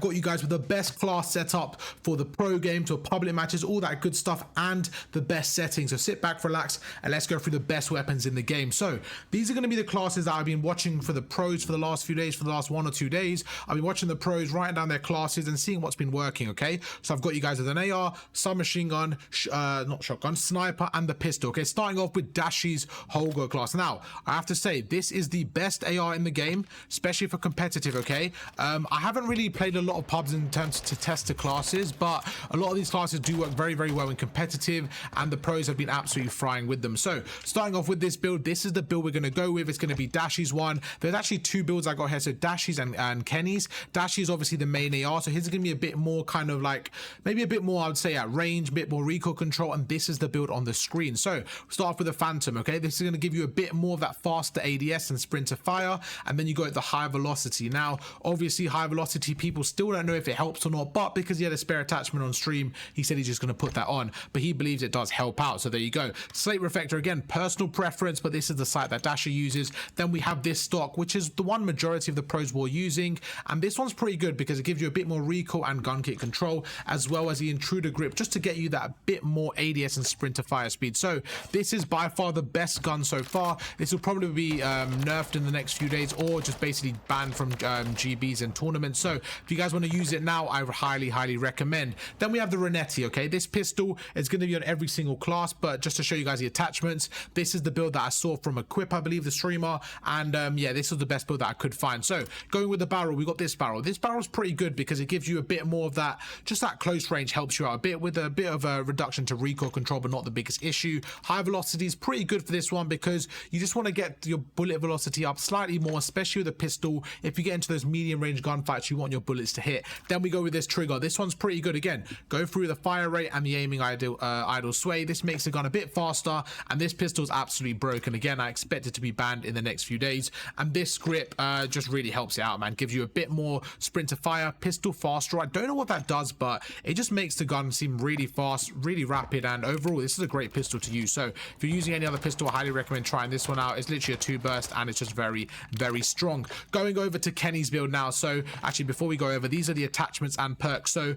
got you guys with the best class setup for the pro game to public matches, all that good stuff, and the best settings. So sit back, relax, and let's go through the best weapons in the game. So these are going to be the classes that I've been watching for the pros for the last few days, for the last 1 or 2 days. I've been watching the pros, writing down their classes and seeing what's been working. Okay, so I've got you guys with an AR, submachine gun, not shotgun, sniper, and the pistol. Okay, starting off with Dashy's Holgo class. Now I have to say, this is the best AR in the game, especially for competitive. Okay, I haven't really played a lot of pubs in terms to test the classes, but a lot of these classes do work very, very well in competitive, and the pros have been absolutely frying with them. So starting off with this build, this is the build we're going to go with. It's going to be Dashy's one. There's actually 2 builds I got here, so Dashy's and Kenny's. Dashy is obviously the main AR, so his is going to be a bit more kind of like, maybe a bit more, I would say, at range, a bit more recoil control, and this is the build on the screen. So we'll start off with the Phantom. Okay, this is going to give you a bit more of that faster ADS and sprint to fire, and then you go at the high velocity. Now obviously high velocity, people still don't know if it helps or not, but because he had a spare attachment on stream, he said he's just going to put that on, but he believes it does help out. So there you go. Slate Reflector, again, personal preference, but this is the sight that Dasher uses. Then we have this stock, which is the one majority of the pros were using, and this one's pretty good because it gives you a bit more recoil and gun kick control, as well as the intruder grip, just to get you that bit more ADS and sprint to fire speed. So this is by far the best gun so far. This will probably be nerfed in the next few days, or just basically banned from GBs and tournaments. So if you guys want to use it now, I highly recommend. Then we have the Retti. Okay, this pistol is going to be on every single class, but just to show you guys the attachments, this is the build that I saw from Equip, I believe, the streamer, and yeah, this was the best build that I could find. So going with the barrel, we got this barrel. This barrel is pretty good because it gives you a bit more of that, just that close range, helps you out a bit with a bit of a reduction to recoil control, but not the biggest issue. High velocity is pretty good for this one because you just want to get your bullet velocity up slightly more, especially with a pistol. If you get into those medium range gunfights, you want your bullets to hit. Then we go with this trigger. This one's pretty good. Again, go through the fire rate and the aiming idle sway. This makes the gun a bit faster, and this pistol is absolutely broken. Again, I expect it to be banned in the next few days, and this grip just really helps it out, man. Gives you a bit more sprint to fire, pistol faster. I don't know what that does, but it just makes the gun seem really fast, really rapid, and overall this is a great pistol to use. So if you're using any other pistol, I highly recommend trying this one out. It's literally a 2 burst, and it's just very, very strong. Going over to Kenny's build now. So actually, before we go over, these are the attachments and perks. So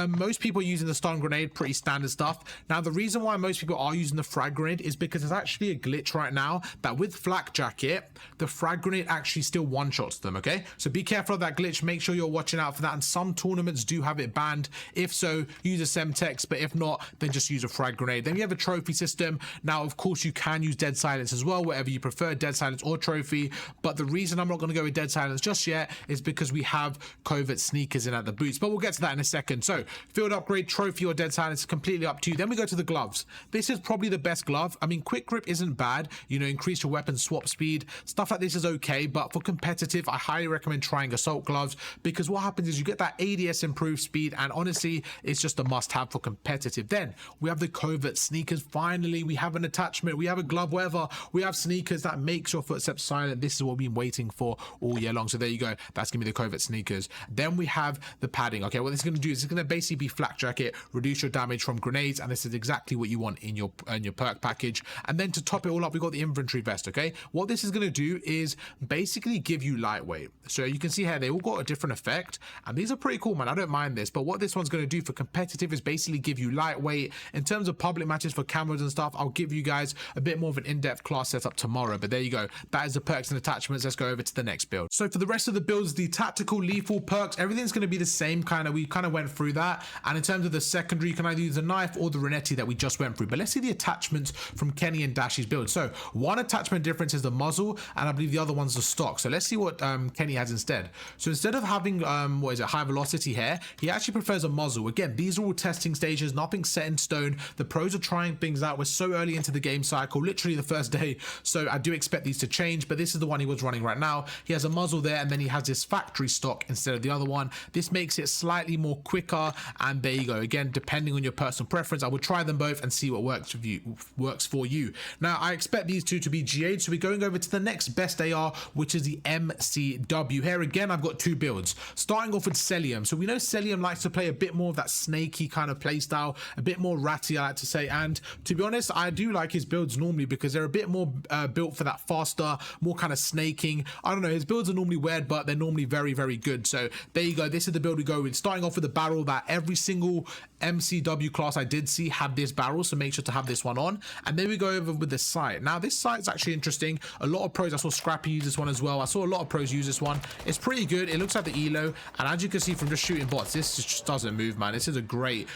most people are using the stun grenade, pretty standard stuff. Now the reason why most people are using the frag grenade is because there's actually a glitch right now that with flak jacket, the frag grenade actually still one-shots them. Okay, so be careful of that glitch. Make sure you're watching out for that, and some tournaments do have it banned. If so, use a semtex, but if not, then just use a frag grenade. Then you have a trophy system. Now of course you can use dead silence as well, whatever you prefer, dead silence or trophy, but the reason I'm not going to go with dead silence just yet is because we have covert sneakers in at the boots, but we'll get to that in a second. So field upgrade, trophy, or dead silence is completely up to you. Then we go to the gloves. This is probably the best glove. I mean, quick grip isn't bad, you know, increase your weapon swap speed, stuff like this is okay, but for competitive, I highly recommend trying assault gloves, because what happens is you get that ADS improved speed, and honestly, it's just a must-have for competitive. Then we have the covert sneakers. Finally, we have an attachment, we have a glove, whatever. We have sneakers that makes your footsteps silent. This is what we've been waiting for all year long. So there you go. That's gonna be the covert sneakers. Then we have the padding. Okay, what this is gonna do is it's gonna basically be flak jacket, reduce your damage from grenades, and this is exactly what you want in your perk package. And then to top it all up, we got the inventory vest. Okay, what this is going to do is basically give you lightweight. So you can see here they all got a different effect, and these are pretty cool, man. I don't mind this, but what this one's going to do for competitive is basically give you lightweight. In terms of public matches for cameras and stuff, I'll give you guys a bit more of an in-depth class setup tomorrow, but there you go. That is the perks and attachments. Let's go over to the next build. So for the rest of the builds, the tactical, lethal, perks, everything's going to be the same. We kind of went through that. And in terms of the secondary, you can either use the knife or the Retti that we just went through. But let's see the attachments from Kenny and Dashy's build. So one attachment difference is the muzzle, and I believe the other one's the stock. So let's see what Kenny has instead. So instead of having high velocity here, he actually prefers a muzzle. Again, these are all testing stages, nothing set in stone. The pros are trying things out. We're so early into the game cycle, literally the first day. So I do expect these to change, but this is the one he was running right now. He has a muzzle there, and then he has this factory stock instead of the other one. This makes it slightly more quicker, better. And there you go. Again, depending on your personal preference, I would try them both and see what works for you. Now, I expect these two to be GA'd, so we're going over to the next best AR, which is the MCW. Here again, I've got two builds. Starting off with Celium. So we know Celium likes to play a bit more of that snaky kind of playstyle, a bit more ratty, I like to say. And to be honest, I do like his builds normally because they're a bit more built for that faster, more kind of snaking. I don't know, his builds are normally weird, but they're normally very, very good. So there you go. This is the build we go with. Starting off with the barrel that every single MCW class I did see had this barrel, so make sure to have this one on. And then we go over with the sight. Now this sight is actually interesting. A lot of pros, I saw Scrappy use this one as well. I saw a lot of pros use this one. It's pretty good. It looks like the ELO, and as you can see from just shooting bots, this just doesn't move, man. This is a great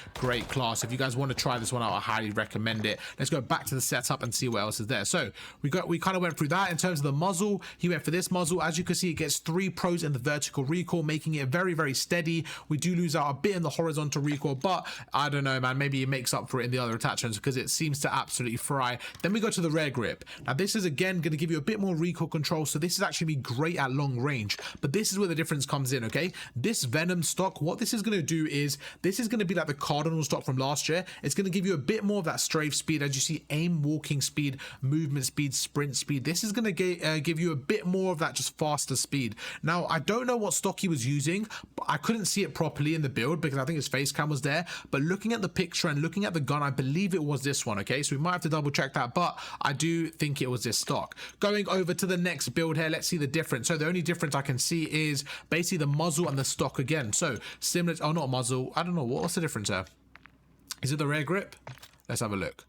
class. If you guys want to try this one out, I highly recommend it. Let's go back to the setup and see what else is there. So we kind of went through that. In terms of the muzzle, he went for this muzzle. As you can see, it gets 3 pros in the vertical recoil, making it very, very steady. We do lose out a bit in the horizontal recoil, but I don't know, man, maybe it makes up for it in the other attachments because it seems to absolutely fry. Then we go to the rear grip. Now this is again going to give you a bit more recoil control, so this is actually be great at long range, but this is where the difference comes in. Okay, this Venom stock, what this is going to do is this is going to be like the Cardinal stock from last year. It's going to give you a bit more of that strafe speed, as you see, aim, walking speed, movement speed, sprint speed. This is going to give you a bit more of that just faster speed. Now I don't know what stock he was using, but I couldn't see it properly in the build because I think his face cam was there, but looking at the picture and looking at the gun, I believe it was this one. Okay, so we might have to double check that, but I do think it was this stock. Going over to the next build here, let's see the difference. So the only difference I can see is basically the muzzle and the stock again. So similar, oh, not muzzle, I don't know, what's the difference here? Is it the rear grip? Let's have a look.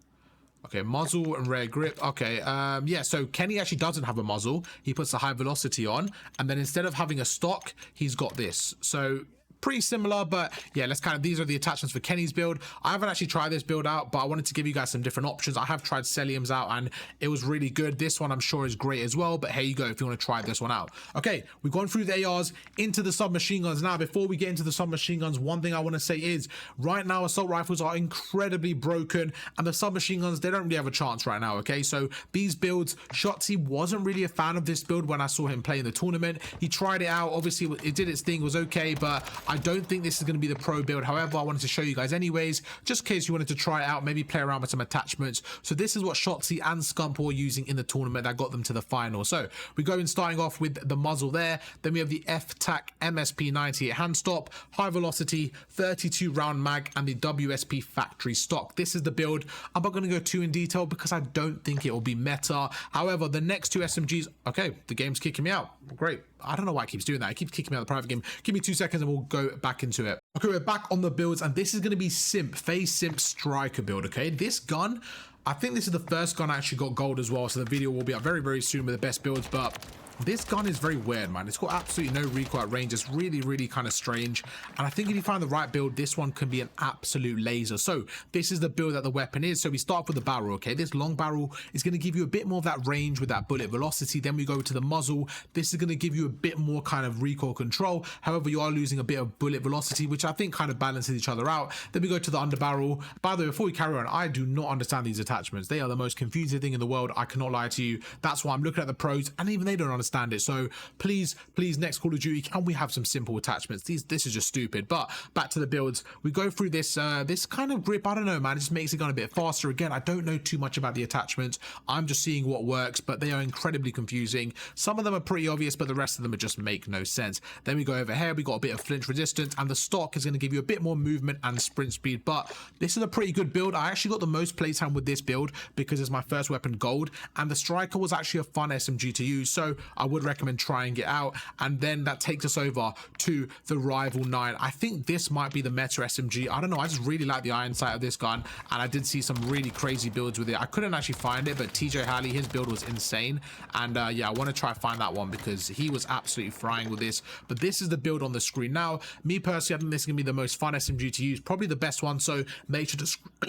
Okay, muzzle and rear grip. Okay, yeah, so Kenny actually doesn't have a muzzle. He puts the high velocity on, and then instead of having a stock, he's got this. So pretty similar, but yeah, let's kind of, these are the attachments for Kenny's build. I haven't actually tried this build out, but I wanted to give you guys some different options. I have tried Celium's out and it was really good. This one I'm sure is great as well, but here you go if you want to try this one out. Okay, we've gone through the ARs into the submachine guns. Now before we get into the submachine guns, one thing I want to say is right now assault rifles are incredibly broken, and the submachine guns, they don't really have a chance right now. Okay, so these builds, Shotzi wasn't really a fan of this build when I saw him play in the tournament. He tried it out, obviously it did its thing, it was okay, but I don't think this is going to be the pro build. However, I wanted to show you guys anyways, just in case you wanted to try it out, maybe play around with some attachments. So this is what Shotzi and Scump were using in the tournament that got them to the final. So we go in starting off with the muzzle there. Then we have the F-Tac MSP 98 hand stop, high velocity, 32 round mag, and the WSP factory stock. This is the build. I'm not going to go too in detail because I don't think it will be meta. However, the next two SMGs, okay, the game's kicking me out. Great. I don't know why it keeps doing that. It keeps kicking me out of the private game. Give me 2 seconds and we'll go back into it. Okay, we're back on the builds, and this is going to be FaZe Simp Striker build. Okay, this gun, I think this is the first gun I actually got gold as well, so the video will be up very, very soon with the best builds, but this gun is very weird, man. It's got absolutely no recoil at range. It's really, really kind of strange. And I think if you find the right build, this one can be an absolute laser. So this is the build that the weapon is. So we start with the barrel, okay? This long barrel is going to give you a bit more of that range with that bullet velocity. Then we go to the muzzle. This is going to give you a bit more kind of recoil control. However, you are losing a bit of bullet velocity, which I think kind of balances each other out. Then we go to the underbarrel. By the way, before we carry on, I do not understand these attachments. They are the most confusing thing in the world. I cannot lie to you. That's why I'm looking at the pros, and even they don't understand it. So please next Call of Duty, can we have some simple attachments? This is just stupid. But back to the builds, we go through this this kind of grip. I don't know, man, it just makes it go a bit faster. Again, I don't know too much about the attachments. I'm just seeing what works, but they are incredibly confusing. Some of them are pretty obvious, but the rest of them just make no sense. Then we go over here, we got a bit of flinch resistance, and the stock is going to give you a bit more movement and sprint speed. But this is a pretty good build. I actually got the most playtime with this build because it's my first weapon gold, and the striker was actually a fun SMG to use, so I would recommend trying it out. And then that takes us over to the Rival 9. I think this might be the meta SMG. I don't know, I just really like the iron sight of this gun, and I did see some really crazy builds with it. I couldn't actually find it, but TJ Halley, his build was insane, and yeah, I want to try find that one because he was absolutely frying with this. But this is the build on the screen. Now, me personally, I think this is gonna be the most fun SMG to use, probably the best one, so make sure to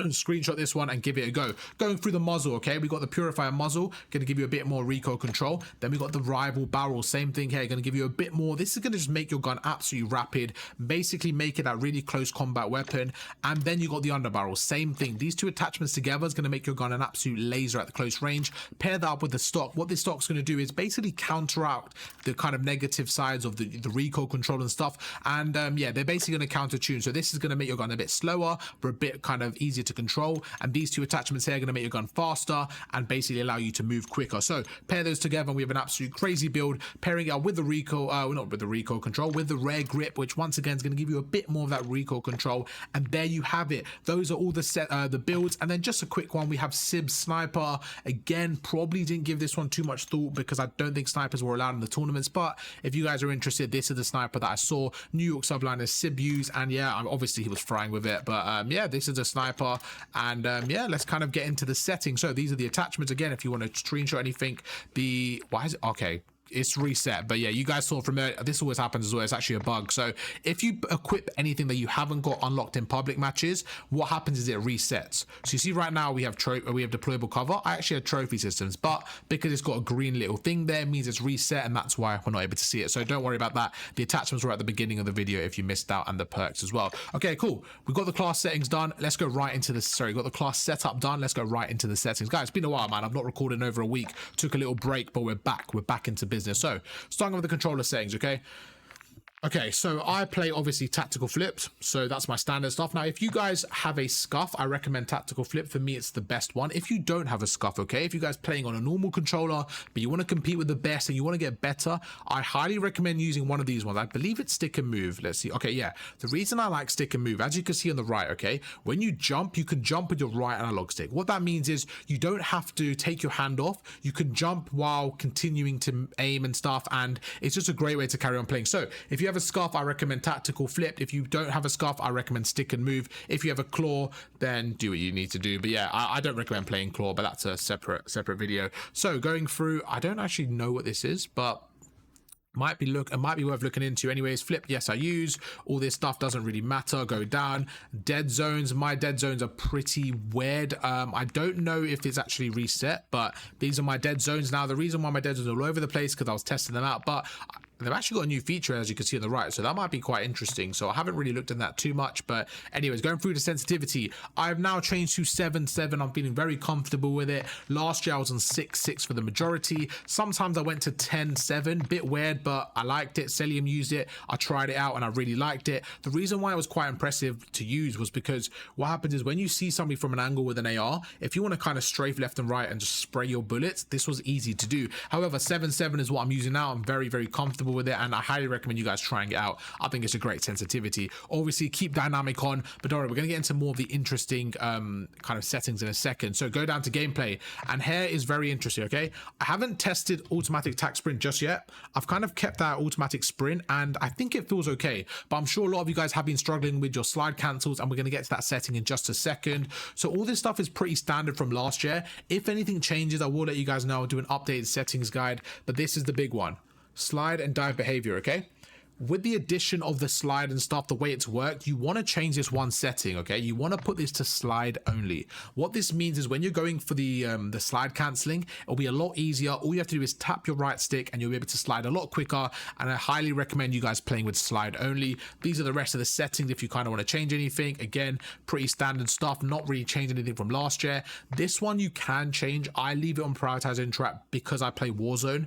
screenshot this one and give it a go. Going through the muzzle, okay, we got the Purifier muzzle, gonna give you a bit more recoil control. Then we got the rival barrel, same thing here, going to give you a bit more. This is going to just make your gun absolutely rapid, basically make it that really close combat weapon. And then you got the underbarrel, same thing. These two attachments together is going to make your gun an absolute laser at the close range. Pair that up with the stock. What this stock's going to do is basically counteract the kind of negative sides of the recoil control and stuff. And yeah, they're basically going to counter tune. So this is going to make your gun a bit slower, but a bit kind of easier to control. And these two attachments here are going to make your gun faster and basically allow you to move quicker. So pair those together and we have an absolute crazy build. Pairing it up with the recoil, not with the recoil control, with the rare grip, which once again is going to give you a bit more of that recoil control. And there you have it. Those are all the builds. And then just a quick one, we have Sib Sniper. Again, probably didn't give this one too much thought because I don't think snipers were allowed in the tournaments, but if you guys are interested, this is the sniper that I saw New York subliner Sib use, and yeah, obviously he was frying with it, but yeah, this is a sniper. And yeah, let's kind of get into the settings. So these are the attachments. Again, if you want to screenshot anything, why is it okay, it's reset, but yeah, you guys saw from there, this always happens as well. It's actually a bug. So if you equip anything that you haven't got unlocked in public matches, what happens is it resets. So you see right now we have deployable cover. I actually had trophy systems, but because it's got a green little thing there, it means it's reset, and that's why we're not able to see it. So don't worry about that. The attachments were at the beginning of the video if you missed out, and the perks as well. Okay, cool. We've got the class settings done. Let's go right into this. Sorry, got the class setup done. Let's go right into the settings. Guys, it's been a while, man. I've not recorded in over a week. Took a little break, but we're back. We're back into business. So starting with the controller settings, okay, so I play obviously tactical flips, so that's my standard stuff. Now, if you guys have a scuff, I recommend tactical flip. For me, it's the best one. If you don't have a scuff, okay, if you guys playing on a normal controller, but you want to compete with the best and you want to get better, I highly recommend using one of these ones. I believe it's stick and move. Let's see. Okay, yeah, the reason I like stick and move, as you can see on the right, okay, when you jump, you can jump with your right analog stick. What that means is you don't have to take your hand off. You can jump while continuing to aim and stuff, and it's just a great way to carry on playing. So if you have a scuff, I recommend tactical flip. If you don't have a scuff, I recommend stick and move. If you have a claw, then do what you need to do. But yeah, I don't recommend playing claw, but that's a separate video. So going through, I don't actually know what this is, but it might be worth looking into. Anyways, flip, yes, I use. All this stuff doesn't really matter. Go down. Dead zones, my dead zones are pretty weird. I don't know if it's actually reset, but these are my dead zones. Now, the reason why my dead zones are all over the place because I was testing them out, but they've actually got a new feature, as you can see on the right, so that might be quite interesting. So I haven't really looked at that too much, but anyways, going through the sensitivity, I've now changed to 7.7. I'm feeling very comfortable with it. Last year I was on 6.6 for the majority. Sometimes I went to 10.7, bit weird, but I liked it. Celium used it, I tried it out and I really liked it. The reason why it was quite impressive to use was because what happens is when you see somebody from an angle with an AR, if you want to kind of strafe left and right and just spray your bullets, this was easy to do. However, 7.7 is what I'm using now. I'm very, very comfortable with it, and I highly recommend you guys trying it out. I think it's a great sensitivity. Obviously keep dynamic on, but don't worry, we're going to get into more of the interesting kind of settings in a second. So go down to gameplay, and here is very interesting. Okay, I haven't tested automatic tac sprint just yet. I've kind of kept that automatic sprint and I think it feels okay, but I'm sure a lot of you guys have been struggling with your slide cancels, and we're going to get to that setting in just a second. So all this stuff is pretty standard from last year. If anything changes, I will let you guys know. I'll do an updated settings guide, but this is the big one: slide and dive behavior. Okay, with the addition of the slide and stuff, the way it's worked, you want to change this one setting. Okay, you want to put this to slide only. What this means is when you're going for the slide canceling, it'll be a lot easier. All you have to do is tap your right stick and you'll be able to slide a lot quicker, and I highly recommend you guys playing with slide only. These are the rest of the settings if you kind of want to change anything. Again, pretty standard stuff, not really changing anything from last year. This one you can change. I leave it on prioritize and trap because I play Warzone,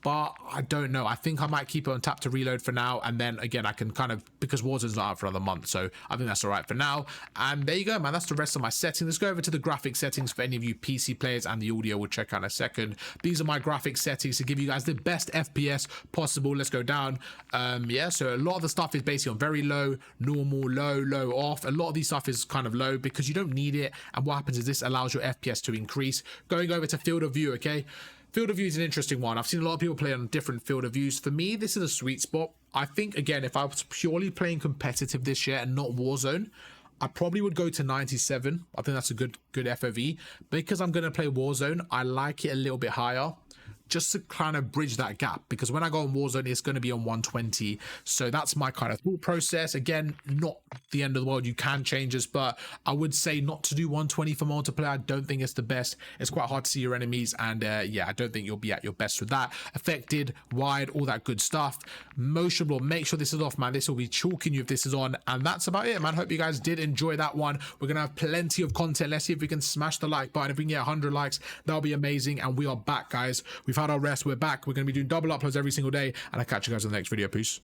but I don't know. I think I might keep it on tap to reload for now, and then again I can kind of, because Warzone's not out for another month, so I think that's all right for now. And there you go, man. That's the rest of my settings. Let's go over to the graphic settings for any of you PC players, and the audio we'll check out in a second. These are my graphic settings to give you guys the best FPS possible. Let's go down. Yeah, so a lot of the stuff is basically on very low, normal, low, off. A lot of these stuff is kind of low because you don't need it, and what happens is this allows your FPS to increase. Going over to field of view, okay? Field of view is an interesting one. I've seen a lot of people play on different field of views. For me, this is a sweet spot. I think, again, if I was purely playing competitive this year and not Warzone, I probably would go to 97. I think that's a good FOV. Because I'm going to play Warzone, I like it a little bit higher. just to kind of bridge that gap, because when I go on Warzone, it's going to be on 120. So that's my kind of thought process. Again, not the end of the world. You can change this, but I would say not to do 120 for multiplayer. I don't think it's the best. It's quite hard to see your enemies, and yeah, I don't think you'll be at your best with that. Affected, wide, all that good stuff. Motion blur, make sure this is off, man. This will be chalking you if this is on. And that's about it, man. Hope you guys did enjoy that one. We're gonna have plenty of content. Let's see if we can smash the like button. If we can get 100 likes, that'll be amazing. And we are back, guys. We've had our rest. We're back. We're gonna be doing double uploads every single day, and I'll catch you guys in the next video. Peace.